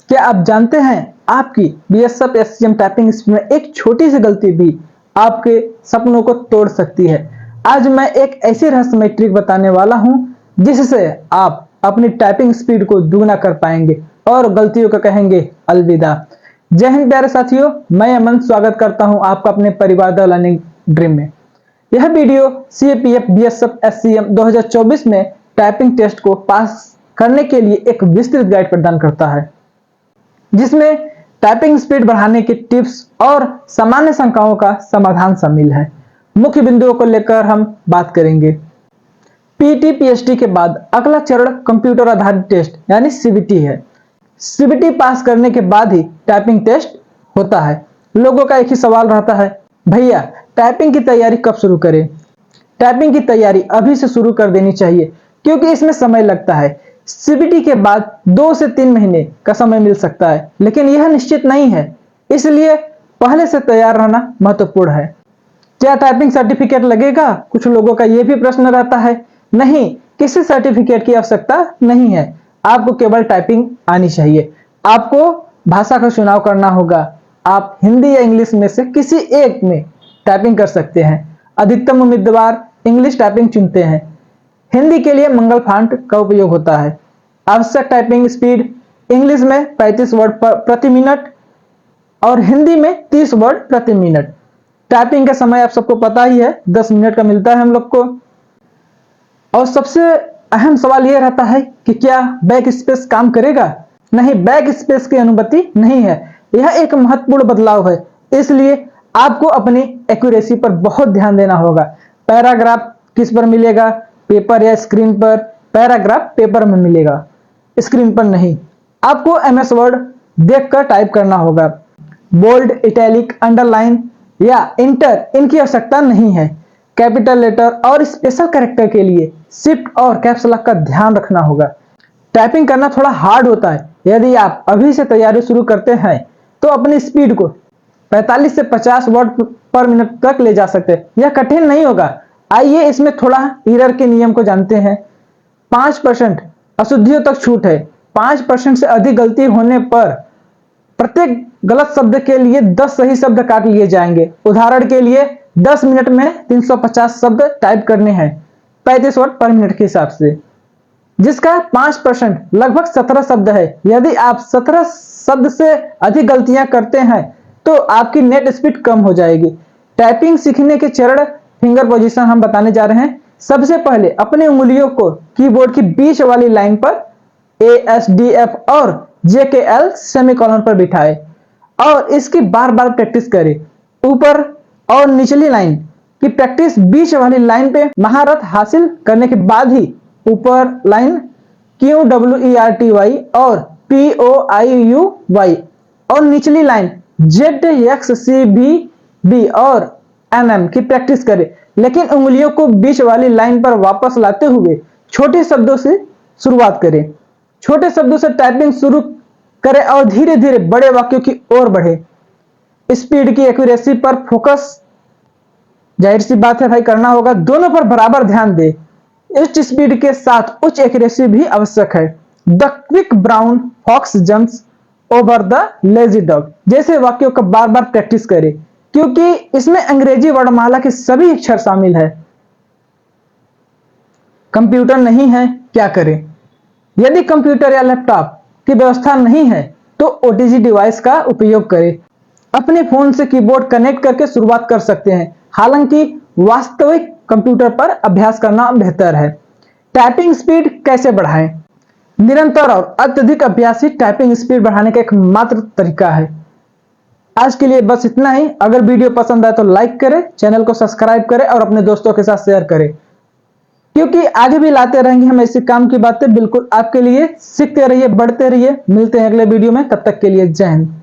क्या आप जानते हैं आपकी बीएसएफ एससीएम टाइपिंग स्पीड में एक छोटी सी गलती भी आपके सपनों को तोड़ सकती है। आज मैं एक ऐसी रहस्यमय ट्रिक बताने वाला हूं जिससे आप अपनी टाइपिंग स्पीड को दुगना कर पाएंगे और गलतियों को कहेंगे अलविदा। जय हिंद प्यारे साथियों, मैं अमन स्वागत करता हूं आपका अपने परिवार द लर्निंग ड्रीम में। यह वीडियो सीएपीएफ बीएसएफ एससीएम 2024 में टाइपिंग टेस्ट को पास करने के लिए एक विस्तृत गाइड प्रदान करता है, जिसमें टाइपिंग स्पीड बढ़ाने के टिप्स और सामान्य शंकाओं का समाधान शामिल है। मुख्य बिंदुओं को लेकर हम बात करेंगे। पीटी पीएचडी के बाद अगला चरण कंप्यूटर आधारित टेस्ट यानी सीबीटी है। सीबीटी पास करने के बाद ही टाइपिंग टेस्ट होता है। लोगों का एक ही सवाल रहता है, भैया टाइपिंग की तैयारी कब शुरू करें? टाइपिंग की तैयारी अभी से शुरू कर देनी चाहिए क्योंकि इसमें समय लगता है। सीबीटी के बाद 2 से 3 महीने का समय मिल सकता है, लेकिन यह निश्चित नहीं है, इसलिए पहले से तैयार रहना महत्वपूर्ण है। क्या टाइपिंग सर्टिफिकेट लगेगा? कुछ लोगों का यह भी प्रश्न रहता है। नहीं, किसी सर्टिफिकेट की आवश्यकता नहीं है, आपको केवल टाइपिंग आनी चाहिए। आपको भाषा का चुनाव करना होगा, आप हिंदी या इंग्लिश में से किसी एक में टाइपिंग कर सकते हैं। अधिकतम उम्मीदवार इंग्लिश टाइपिंग चुनते हैं। हिंदी के लिए मंगल फांट का उपयोग होता है। आवश्यक टाइपिंग स्पीड इंग्लिश में 35 वर्ड प्रति मिनट और हिंदी में 30 वर्ड प्रति मिनट। टाइपिंग का समय आप सबको पता ही है, 10 मिनट का मिलता है हम लोग को। और सबसे अहम सवाल यह रहता है कि क्या बैक स्पेस काम करेगा? नहीं, बैक स्पेस की अनुमति नहीं है। यह एक महत्वपूर्ण बदलाव है, इसलिए आपको अपनी एक्यूरेसी पर बहुत ध्यान देना होगा। पैराग्राफ किस पर मिलेगा? पेपर या स्क्रीन पर? पैराग्राफ पेपर में मिलेगा, स्क्रीन पर नहीं। आपको एमएस वर्ड देखकर टाइप करना होगा। बोल्ड, इटैलिक, अंडरलाइन या इंटर इनकी आवश्यकता नहीं है। कैपिटल लेटर और स्पेशल कैरेक्टर के लिए शिफ्ट और कैप्स लॉक का ध्यान रखना होगा। टाइपिंग करना थोड़ा हार्ड होता है। यदि आप अभी से तैयारी शुरू करते हैं तो अपनी स्पीड को 45 से 50 वर्ड पर मिनट तक ले जा सकते हैं। यह कठिन नहीं होगा। आइए इसमें थोड़ा एरर के नियम को जानते हैं। 5% अशुद्धियों तक छूट है। 5% से अधिक गलती होने पर प्रत्येक गलत शब्द के लिए 10 सही शब्द काट लिए जाएंगे। उदाहरण के लिए 10 मिनट में 350 शब्द टाइप करने हैं, 35 वर्ड पर मिनट के हिसाब से, जिसका 5% लगभग 17 शब्द है। यदि आप 17 शब्द से अधिक गलतियां करते हैं तो आपकी नेट स्पीड कम हो जाएगी। टाइपिंग सीखने के चरण फिंगर पोजीशन हम बताने जा रहे हैं। सबसे पहले अपने उंगलियों को कीबोर्ड की बीच वाली लाइन पर ASDF और JKL सेमीकोलन पर बिठाएं और इसकी बार बार प्रैक्टिस करें। ऊपर और निचली लाइन की प्रैक्टिस बीच वाली लाइन पे महारत हासिल करने के बाद ही ऊपर लाइन QWERTY और POIUY और निचली लाइन ZXCBB और MM की प्रैक्टिस करें, लेकिन उंगलियों को बीच वाली लाइन पर वापस लाते हुए छोटे शब्दों से शुरुआत करें। छोटे शब्दों से टाइपिंग शुरू करें और धीरे धीरे बड़े वाक्यों की ओर बढ़े। स्पीड की एक्यूरेसी पर फोकस जाहिर सी बात है भाई करना होगा। दोनों पर बराबर ध्यान दें। उच्च स्पीड के साथ उच्च एक्यूरेसी भी आवश्यक है। The quick brown fox jumps over the lazy dog जैसे वाक्यों का बार बार प्रैक्टिस करें, क्योंकि इसमें अंग्रेजी वर्णमाला के सभी अक्षर शामिल है। कंप्यूटर नहीं है, क्या करें? यदि कंप्यूटर या लैपटॉप की व्यवस्था नहीं है तो ओटीजी डिवाइस का उपयोग करें। अपने फोन से कीबोर्ड कनेक्ट करके शुरुआत कर सकते हैं, हालांकि वास्तविक कंप्यूटर पर अभ्यास करना बेहतर है। टाइपिंग स्पीड कैसे बढ़ाएं? निरंतर और अत्यधिक अभ्यास ही टाइपिंग स्पीड बढ़ाने का एकमात्र तरीका है। आज के लिए बस इतना ही। अगर वीडियो पसंद आए तो लाइक करें, चैनल को सब्सक्राइब करें और अपने दोस्तों के साथ शेयर करें, क्योंकि आगे भी लाते रहेंगे हम ऐसी काम की बातें बिल्कुल आपके लिए। सीखते रहिए, बढ़ते रहिए। मिलते हैं अगले वीडियो में, तब तक के लिए जय हिंद।